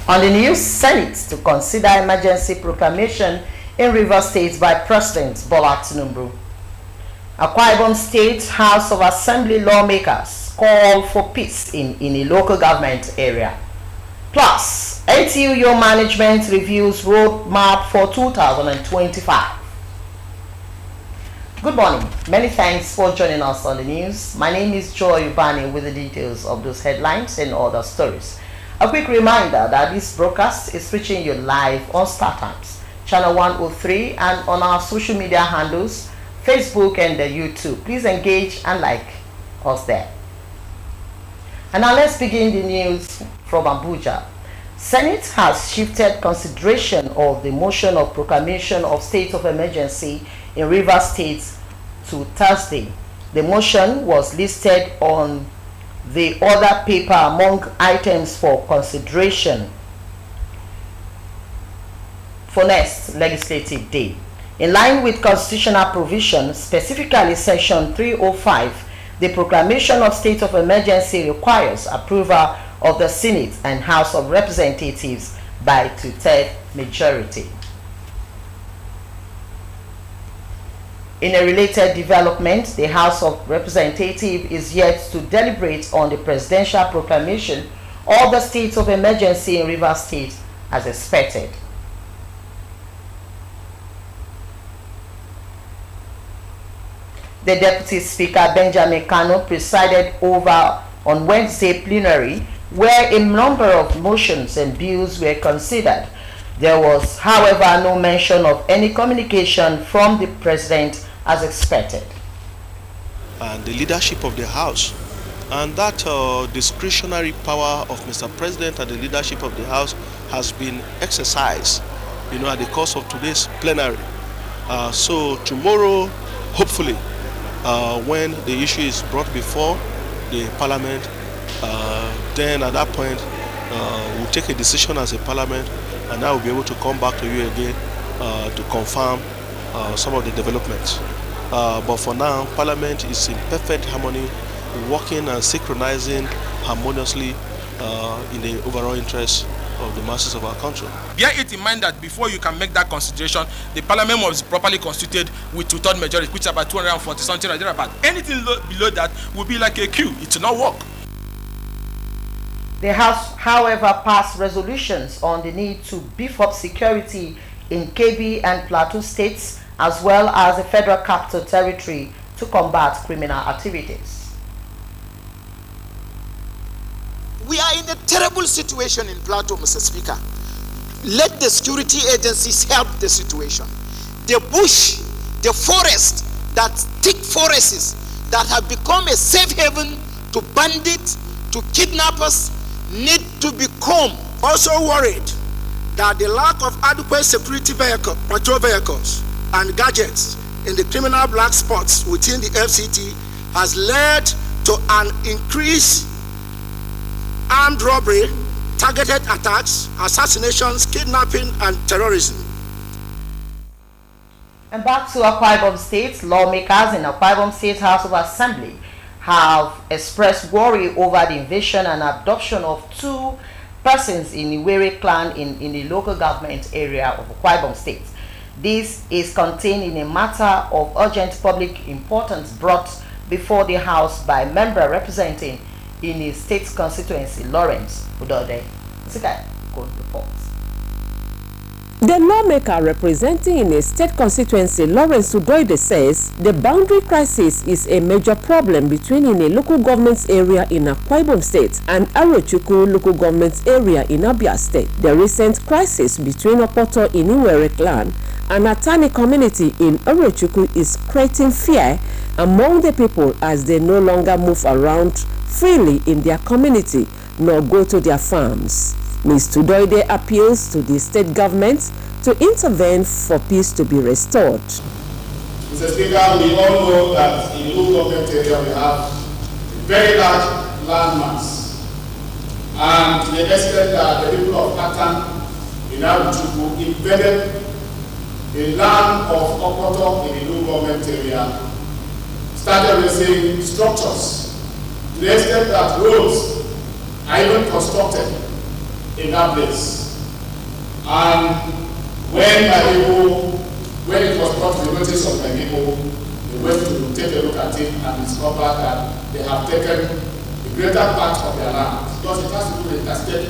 On the news, Senate to consider emergency proclamation in Rivers State by President Bola Tinubu. Akwa Ibom State House of Assembly lawmakers call for peace in a local government area. Plus, NTUU management reviews roadmap for 2025. Good morning. Many thanks for joining us on the news. My name is Joy Ubani with the details of those headlines and other stories. A quick reminder that this broadcast is reaching you live on StarTimes, channel 103, and on our social media handles, Facebook and YouTube. Please engage and like us there. And now let's begin the news from Abuja. Senate has shifted consideration of the motion of proclamation of state of emergency in Rivers State to Thursday. The motion was listed on the other paper among items for consideration for next legislative day. In line with constitutional provision, specifically section 305, the proclamation of state of emergency requires approval of the Senate and House of Representatives by 2/3 majority. In a related development, the House of Representatives is yet to deliberate on the presidential proclamation of the state of emergency in Rivers State as expected. The Deputy Speaker Benjamin Kano presided over on Wednesday plenary, where a number of motions and bills were considered. There was, however, no mention of any communication from the President as expected. And the leadership of the House, and that discretionary power of Mr. President and the leadership of the House has been exercised, at the course of today's plenary. So tomorrow, hopefully, when the issue is brought before the Parliament, then at that point, we'll take a decision as a Parliament, and I will be able to come back to you again to confirm some of the developments. But for now, Parliament is in perfect harmony, working and synchronizing harmoniously in the overall interest of the masses of our country. Bear it in mind that before you can make that consideration, the Parliament must be properly constituted with 2/3 majority, which is about 240 something or thereabout. Anything below that will be like a queue. It will not work. The House, however, passed resolutions on the need to beef up security in Kebbi and Plateau states, as well as the Federal Capital Territory, to combat criminal activities. We are in a terrible situation in Plateau, Mr. Speaker. Let the security agencies help the situation. The bush, the forest, that thick forests that have become a safe haven to bandits, to kidnappers, need to become. Also worried that the lack of adequate security patrol vehicles and gadgets in the criminal black spots within the FCT has led to an increase armed robbery, targeted attacks, assassinations, kidnapping, and terrorism. And back to Akwa Ibom State, lawmakers in Akwa Ibom State House of Assembly have expressed worry over the invasion and abduction of 2 persons in the Iwere clan in the local government area of Akwa Ibom State. This is contained in a matter of urgent public importance brought before the House by a member representing in his state constituency, Lawrence Udode. Reports. The lawmaker representing in a state constituency, Lawrence Udode, says the boundary crisis is a major problem between in a local government area in Akwa Ibom State and Arochukwu local government area in Abia State. The recent crisis between Opoto in Iwere clan and Atani community in Arochukwu is creating fear among the people as they no longer move around freely in their community nor go to their farms. Ms. Udode appeals to the state government to intervene for peace to be restored. Mr. Speaker, we all know that in the local government area we have very large land mass, and to the extent that the people of Atan in Arochukwu invaded the land of Okoto in the local government area, started raising structures to the extent that roads are even constructed in that place. And when it was brought to the notice of my people, they went to take a look at it and discovered that they have taken the greater part of their land, because it has to do with the state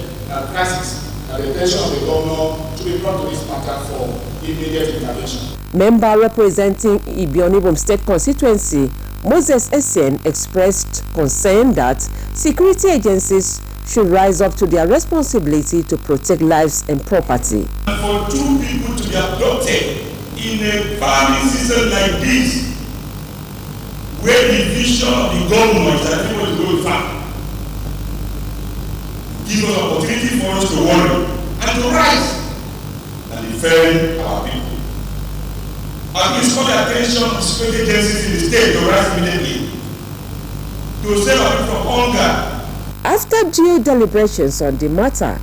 crisis, and the attention of the governor to be brought to this matter for immediate intervention. Member representing Ibionibom State constituency, Moses Essien, expressed concern that security agencies should rise up to their responsibility to protect lives and property. And for two people to be abducted in a farming season like this, where the vision of the government is that everybody is going to farm, give us opportunity for us to worry and to rise and defend our people. And please call the attention of security agencies in the state to rise immediately to save our people from hunger. After due deliberations on the matter,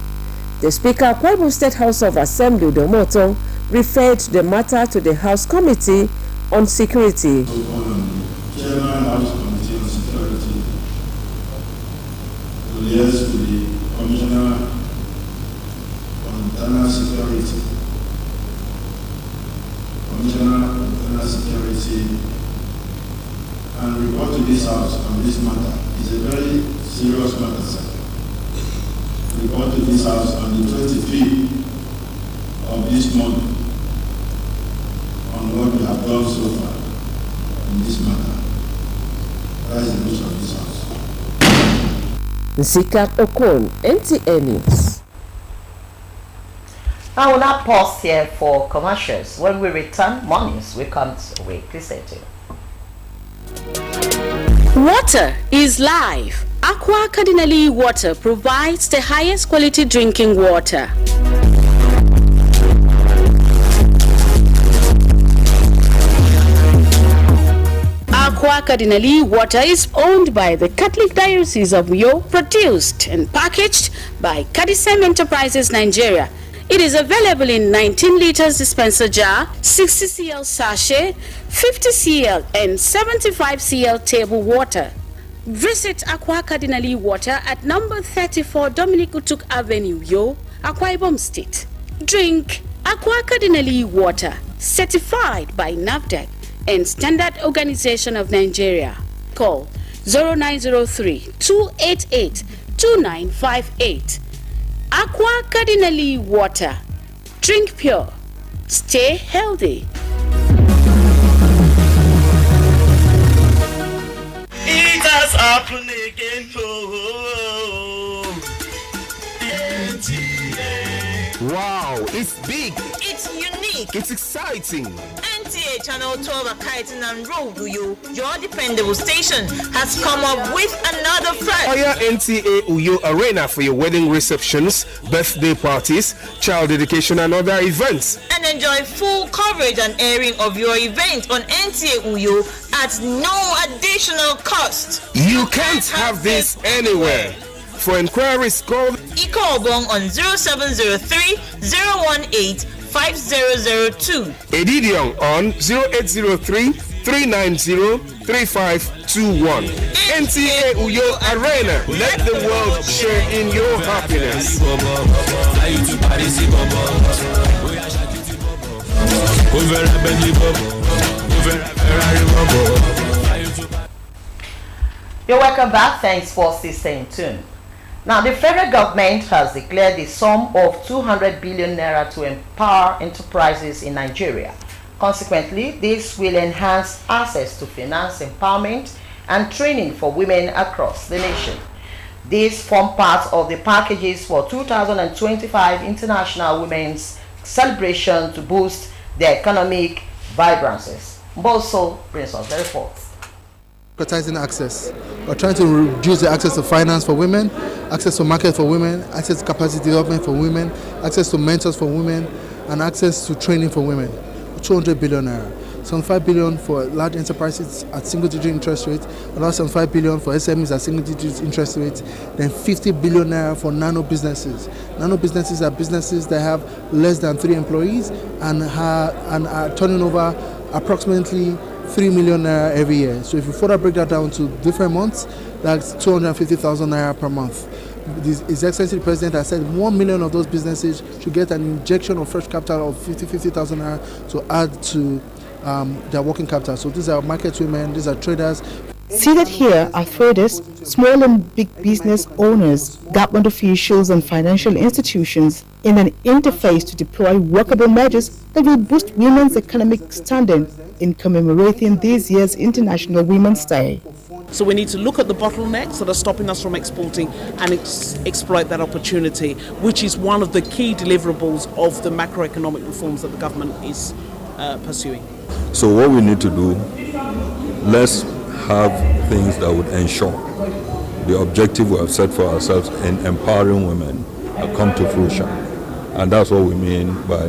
the Speaker of Akwa Ibom State House of Assembly, Udomoto, referred the matter to the House Committee on Security. Chairman House Committee on Security to liaise with the Commissioner on Internal Security. Commissioner on Internal Security, and report to this House on this matter. It's a very serious matter, sir. Report to this House on the 25th of this month on what we have done so far in this matter. That is the wish of this House. Nzika Okon, NTA News. I will now pause here for commercials. When we return, mornings will come away. Please stay tuned. Water is life. Aqua Cardinali Water provides the highest quality drinking water. Aqua Cardinali Water is owned by the Catholic Diocese of Uyo, produced and packaged by Cadisem Enterprises Nigeria. It is available in 19 liters dispenser jar, 60 cl sachet, 50 cl and 75 cl table water. Visit Aqua Cardinali Water at number 34 Dominic Utuk Avenue, Uyo, Akwa Ibom State. Drink Aqua Cardinali Water, certified by NAFDAC and Standard Organization of Nigeria. Call 0903-288-2958. Aqua Cardinali Water. Drink pure. Stay healthy. It has happened again. Wow, it's big. It's unique. It's exciting. NTA Channel 12 Akaitan and Road Uyo, your dependable station, has come up with another friend. Hire NTA Uyo Arena for your wedding receptions, birthday parties, child dedication and other events. And enjoy full coverage and airing of your event on NTA Uyo at no additional cost. You can't have this anywhere. For inquiries, call Iko on 0703 018 5002. Edidion on 0803 390 3521. NTA Uyo Arena. Let the world share in your happiness. You're welcome back. Thanks for staying tuned. Now, the federal government has declared the sum of 200 billion naira to empower enterprises in Nigeria. Consequently, this will enhance access to finance empowerment and training for women across the nation. These form part of the packages for 2025 International Women's Celebration to boost their economic vibrancies. Mboso brings us the report. Democratizing access. We're trying to reduce the access to finance for women, access to market for women, access to capacity development for women, access to mentors for women, and access to training for women. 200 billion naira. 75 billion for large enterprises at single-digit interest rate, another 75 billion for SMEs at single-digit interest rate, then 50 billion naira for nano businesses. Nano businesses are businesses that have less than 3 employees and are turning over approximately 3 million naira every year. So if you further break that down to different months, that's 250,000 naira per month. His Excellency the President has said 1 million of those businesses should get an injection of fresh capital of 50,000 naira to add to their working capital. So these are market women, these are traders. Seated here are traders, small and big business owners, government officials and financial institutions in an interface to deploy workable measures that will boost women's economic standing in commemorating this year's International Women's Day. So we need to look at the bottlenecks that are stopping us from exporting and exploit that opportunity, which is one of the key deliverables of the macroeconomic reforms that the government is pursuing. So what we need to do, let's have things that would ensure the objective we have set for ourselves in empowering women come to fruition. And that's what we mean by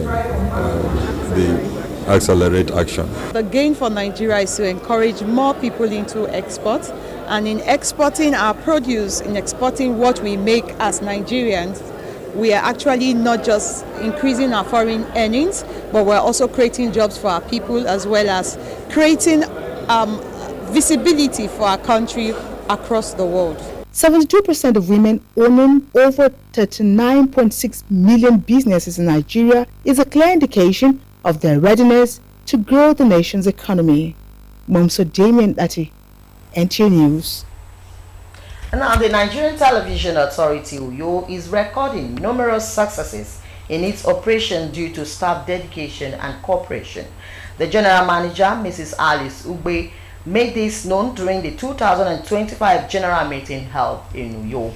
the accelerate action. The gain for Nigeria is to encourage more people into export, and in exporting our produce, in exporting what we make as Nigerians, we are actually not just increasing our foreign earnings, but we're also creating jobs for our people, as well as creating visibility for our country across the world. 72% of women owning over 39.6 million businesses in Nigeria is a clear indication of their readiness to grow the nation's economy. Momso Damien Dati, NTA News. Now, the Nigerian Television Authority, UYO, is recording numerous successes in its operation due to staff dedication and cooperation. The General Manager, Mrs. Alice Ugbe, made this known during the 2025 General Meeting held in UYO.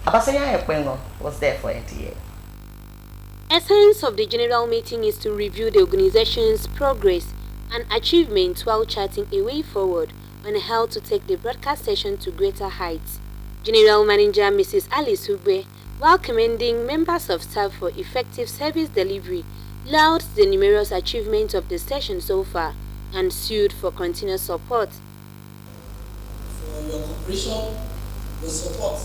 Abasanya Ekwengo was there for NTA. Essence of the General Meeting is to review the organization's progress and achievements while charting a way forward on how to take the broadcast station to greater heights. General Manager Mrs. Alice Ugbe, while commending members of staff for effective service delivery, lauded the numerous achievements of the station so far and sued for continuous support. For your cooperation, your support,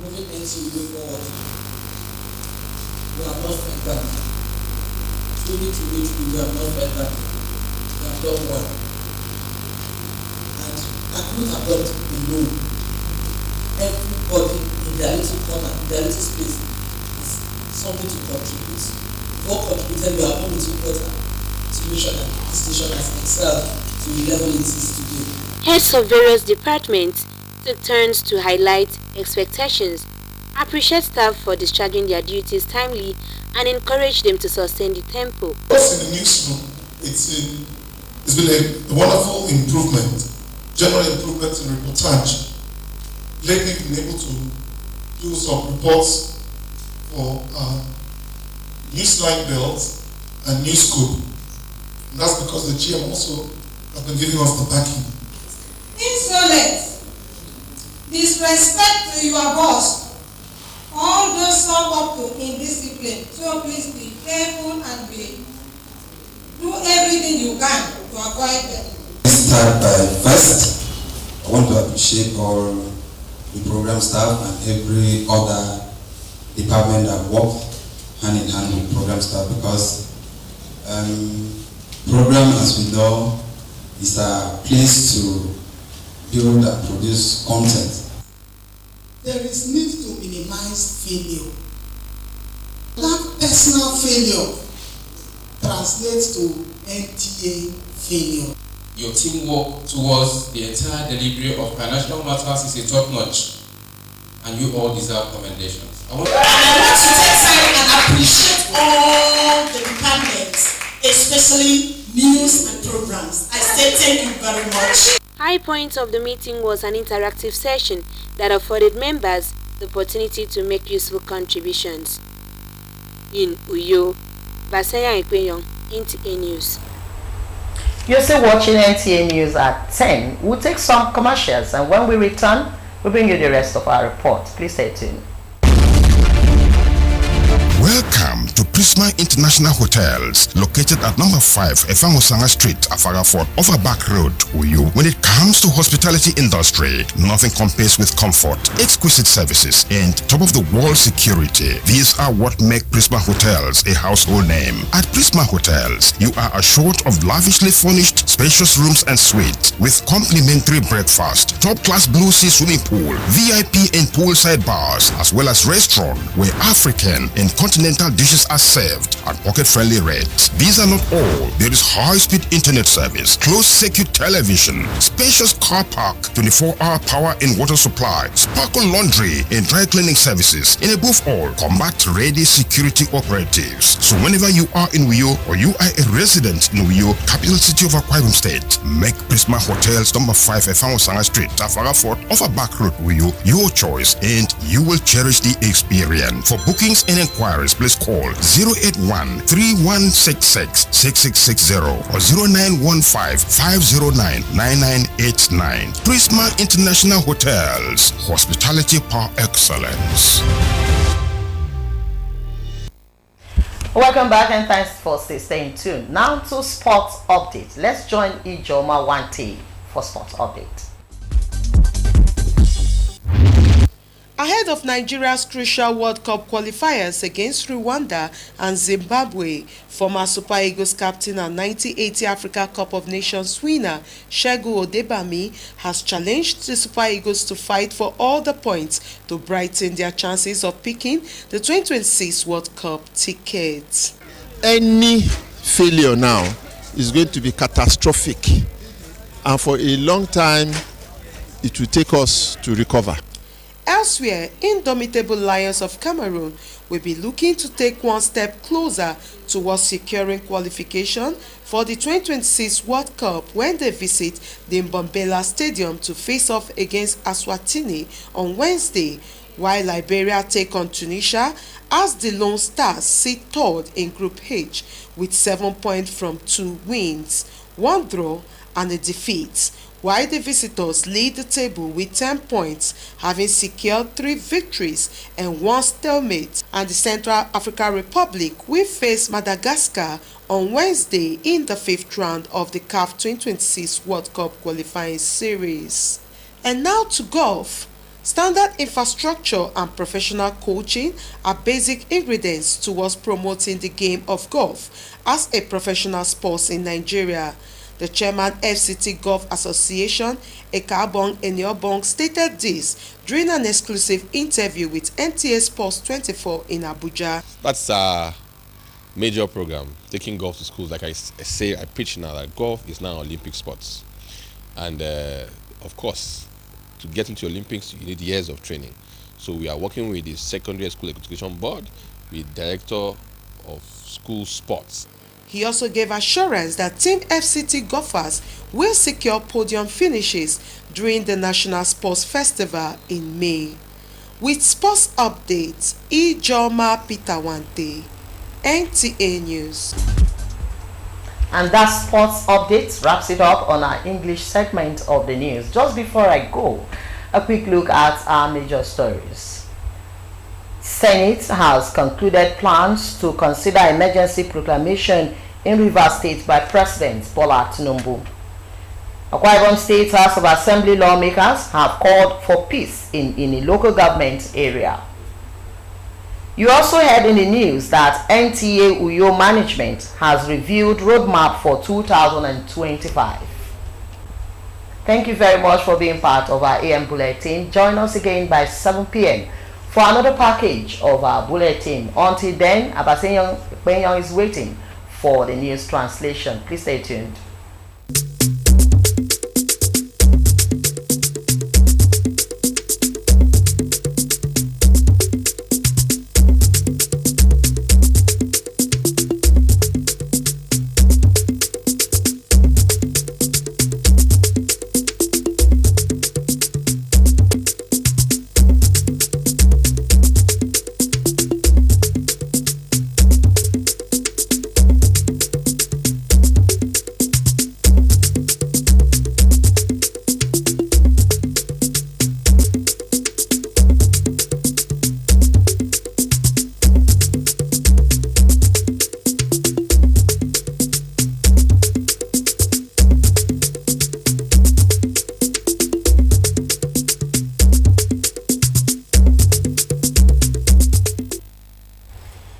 moving NTA forward. We have not felt that. Truly, we have not felt that. We have done well. And I couldn't have done it alone. Everybody in their little corner, in their little space, is something to contribute. If all contributed, we are able to put a solution and the station has excelled to the level it is today. Heads of various departments took turns to highlight expectations, appreciate staff for discharging their duties timely, and encourage them to sustain the tempo. Us in the newsroom, it's been a wonderful improvement, general improvement in reportage. Lately, we've been able to do some reports for Newsline Belt and Newscope. And that's because the GM also has been giving us the backing. Insolence, disrespect to your boss, all those sum up to indiscipline. So please be careful and do everything you can to avoid them. Start by first, I want to appreciate all the program staff and every other department that work hand in hand with program staff, because program, as we know, is a place to build and produce content. There is need to minimize failure. That personal failure translates to NTA failure. Your teamwork towards the entire delivery of financial matters is a top-notch, and you all deserve commendations. I want to take time and appreciate all the departments, especially news and programs. I say thank you very much. High point of the meeting was an interactive session that afforded members the opportunity to make useful contributions. In UYO, Basaya Ekweyon, NTA News. You're still watching NTA News at 10. We'll take some commercials, and when we return, we'll bring you the rest of our report. Please stay tuned. Welcome to Prisma International Hotels, located at number 5 Efangosanga Street, Afarafort, Overback Road, Uyo. When it comes to hospitality industry, nothing compares with comfort, exquisite services, and top-of-the-world security. These are what make Prisma Hotels a household name. At Prisma Hotels, you are assured of lavishly furnished, spacious rooms and suites with complimentary breakfast, top-class Blue Sea swimming pool, VIP and poolside bars, as well as restaurant where African and continental dishes are served at pocket-friendly rates. These are not all. There is high-speed internet service, closed-circuit television, spacious car park, 24-hour power and water supply, sparkle laundry and dry cleaning services, and above all, combat-ready security operatives. So whenever you are in Uyo or you are a resident in Uyo, capital city of Akwa Ibom State, make Prisma Hotels number 5 Efangosanga Street, Afarafort, Overback Road, Uyo, your choice, and you will cherish the experience. For bookings and inquiries, please call 081-3166-6660 or 0915-509-9989. Prisma International Hotels, hospitality par excellence. Welcome back and thanks for staying tuned. Now to sports update. Let's join Ijoma Wante for sports update. Ahead of Nigeria's crucial World Cup qualifiers against Rwanda and Zimbabwe, former Super Eagles captain and 1980 Africa Cup of Nations winner Segun Odebami has challenged the Super Eagles to fight for all the points to brighten their chances of picking the 2026 World Cup ticket. Any failure now is going to be catastrophic, and for a long time it will take us to recover. Elsewhere, indomitable Lions of Cameroon will be looking to take one step closer towards securing qualification for the 2026 World Cup when they visit the Mbombela Stadium to face off against Eswatini on Wednesday, while Liberia take on Tunisia as the Lone Stars sit third in Group H with 7 points from 2 wins, 1 draw and a defeat, while the visitors lead the table with 10 points, having secured 3 victories and 1 stalemate. And the Central African Republic will face Madagascar on Wednesday in the 5th round of the CAF 2026 World Cup qualifying series. And now to golf. Standard infrastructure and professional coaching are basic ingredients towards promoting the game of golf as a professional sport in Nigeria. The chairman FCT Golf Association, Ekabong Eniobong, stated this during an exclusive interview with NTA Sports 24 in Abuja. That's a major program, taking golf to schools. Like I preach now that golf is now Olympic sports. And of course, to get into Olympics, you need years of training. So we are working with the Secondary School Education Board, with Director of School Sports. He also gave assurance that Team FCT golfers will secure podium finishes during the National Sports Festival in May. With sports updates, Ijoma Pitawante, NTA News. And that sports update wraps it up on our English segment of the news. Just before I go, a quick look at our major stories. Senate has concluded plans to consider emergency proclamation in Rivers State by President Bola Tinubu. Akwa Ibom State House of Assembly lawmakers have called for peace in a local government area. You also heard in the news that NTA Uyo management has reviewed roadmap for 2025. Thank you very much for being part of our AM Bulletin. Join us again by 7 p.m. for another package of our bulletin. Until then, Abasenyong is waiting for the news translation. Please stay tuned.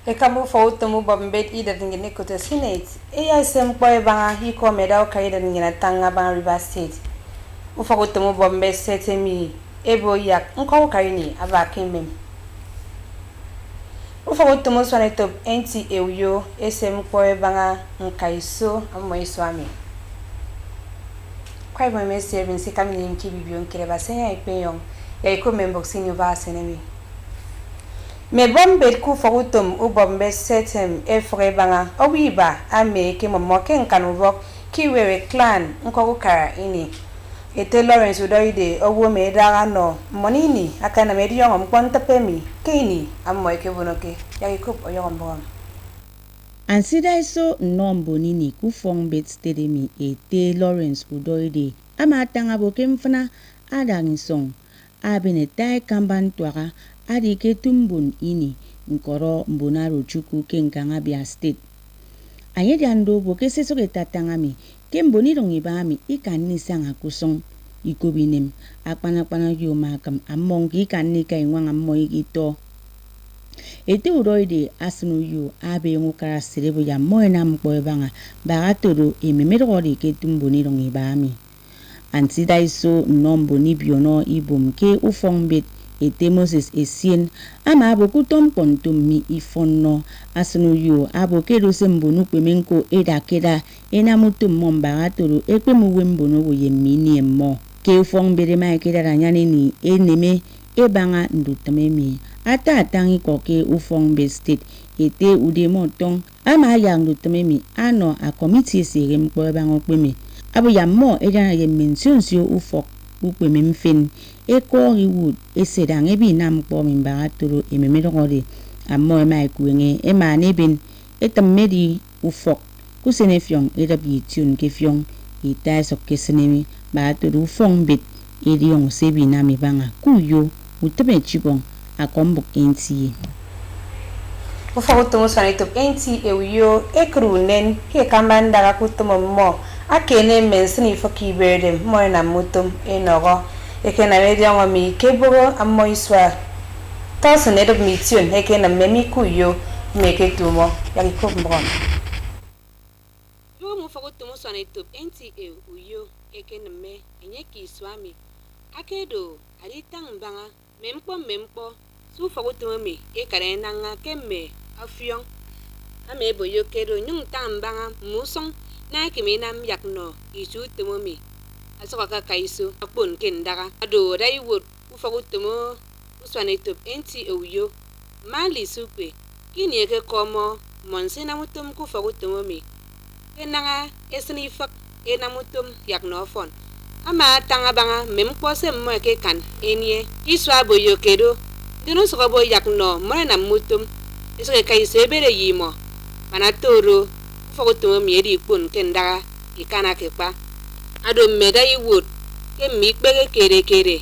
Ekamu fautumu bombet ida ngene kote Senate. Eya sempo banga hiko meda kaida ngina tanga banga River State. Ufautumu bombet setemi ebo yak nko kaini abakemem. Ufautumu swanetop enti euyo sempo banga nkaiso amoiswami. Kwa hivyo mimi sikamini mkibibio nkireba senya ipeyong ya iko memboxing vasenemi. Me bombe ku fogutum u bombe setem efre banga owiba ame ke momoke nkanuvo kiwewe clan nkokukara ini ete Lawrence udoide owo me dara no monini akana me diyo mkwanta pemi kini amoy ke bonoke yakikup oyombom Ansida iso nombo nini ku fongbet stedemi ete Lawrence udoide ama tanga boke mfana adangisong abene tai kamban twara adi ke tumbun ini nkoro mbonaro chuku ke nkanga Abia State. Anye diando boke seso ke tatangami ke mboni rongibami ikani sanga kusong ikobinem akpana yo makam among ikani ka inwang amoy ito. Ete uroide asunu yo abe ngukara serebo ya moena mkoebanga bagatoro ememero ke tumboni rongibami. Ansida iso nombo ni biono ibum ke ufongbet ete Moses esien ama aboku tom kontum mi ifonno asunu yo aboke rose mbonu kwemenko edakeda enamutum mombagatoro ekwemuwe mbono woye mini emmo ke ufongbere ma ekeda ranyane ni eneme ebanga ndutamemi ata atangi koke ufongbe state ete udemo tong ama yang ndutamemi ano a committee sere mkpo ebanga kweme abo ya mo edana ye mention sio ufok ukwe mfen eko riwood esedang ebi nam po mimbagatoro ememedongore amo ma ekuenge ema neben etamedi ufok kusenefyong edabi tune kefyong ita sokesenemi bagatoro ufongbet ediong sebi nami banga kuyo utabe chibong akombok enti ufogutumu swanitop enti euyo ekrunen ke kambanda kutumo mo akene mensini foki berde mo na mutum enogo ekena mediango mi keboro amoiswa tasne do mission ekena memi kuyo meketumo yakikombon yo mufogutumu swanitop enti euyo ekena me enyeki swami akedo alitang banga mempo su fogutumu mi ekare nanga kemme afyong ame boyo kedo nyung tambanga musong na kiminam yakno isu tumomi asoka kaiso akpon kendara ado dai wot ufagutumo uswanetop enti euyo mali supe kini eke komo monsena mutum ku fagutumomi enanga esni fak enamutum yakno fon ama tanga banga memkose mo eke kan enie iswa boyo kedo dino soka boy yakno morena mutum isoke kaiso ebere yimo manatoro fogotumo miedi pon kenda ikana kepa ado meda iwot ke mikbege kere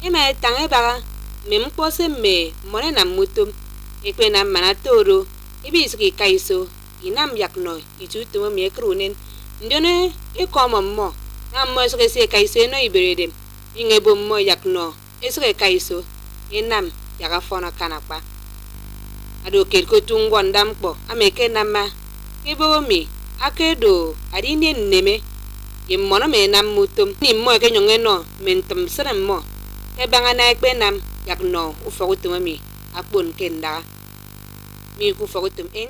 ema tange baga mempose me morena mutum ekpena manatoro ibiski kaiso inam yakno itutumo miekrunen ndone ikomo mo nammo soke se kaiso no iberedem ingebo mo yakno esoke kaiso inam yaga fona kanapa ado kerko tungon dampo ameke nama kebo mi akedo adine neme yimmono me nam mutum ni mo ke nyongeno mentum seremmo e banga na ekpe nam yakno ufogutum mi akpon kenda mi ku fogutum en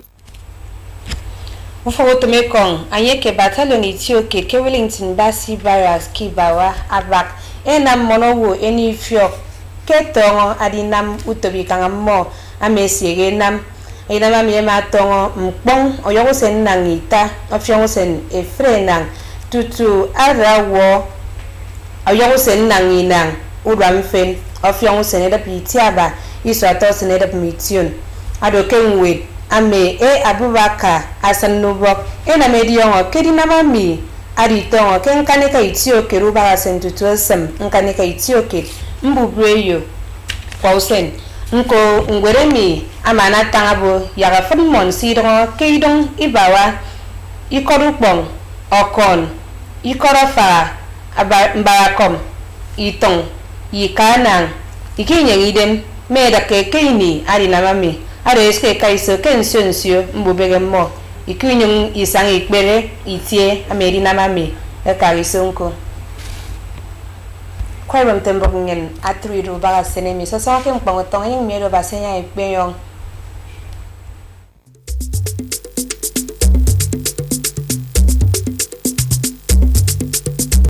ufogutum ekong anyeke battalion itioke ke Wellington Basi Barracks kibawa abak enam monowo eni fio ketongo adinam utobi kangammo amesiege nam ina mami ma tongo mpong oyogo sen nangita afyongo sen efrenang tutu arawo oyogo sen nanginang udwamfen afyongo sen da pitiaba iso ato sen da mission adoke nwe ame Abubakar asanubok ena mediongo kedina mami adi tongo kenkane ka itioke ruba sen tutu sem nkane ka itioke mbubreyo pausen nko ngweremi amana tangabo yaga fudmon sidro keidong ibawa ikorupong okon ikorofa mbarakom itong ikanang ikinyeng idem meda ke keini ari namami areske kaiso kensio mbubege mo ikunyung isang ikbere itie amerina mami karisonko kwairam tembogingen atriru baga senemi so so kem pangotong yang mero basenya ikbeyong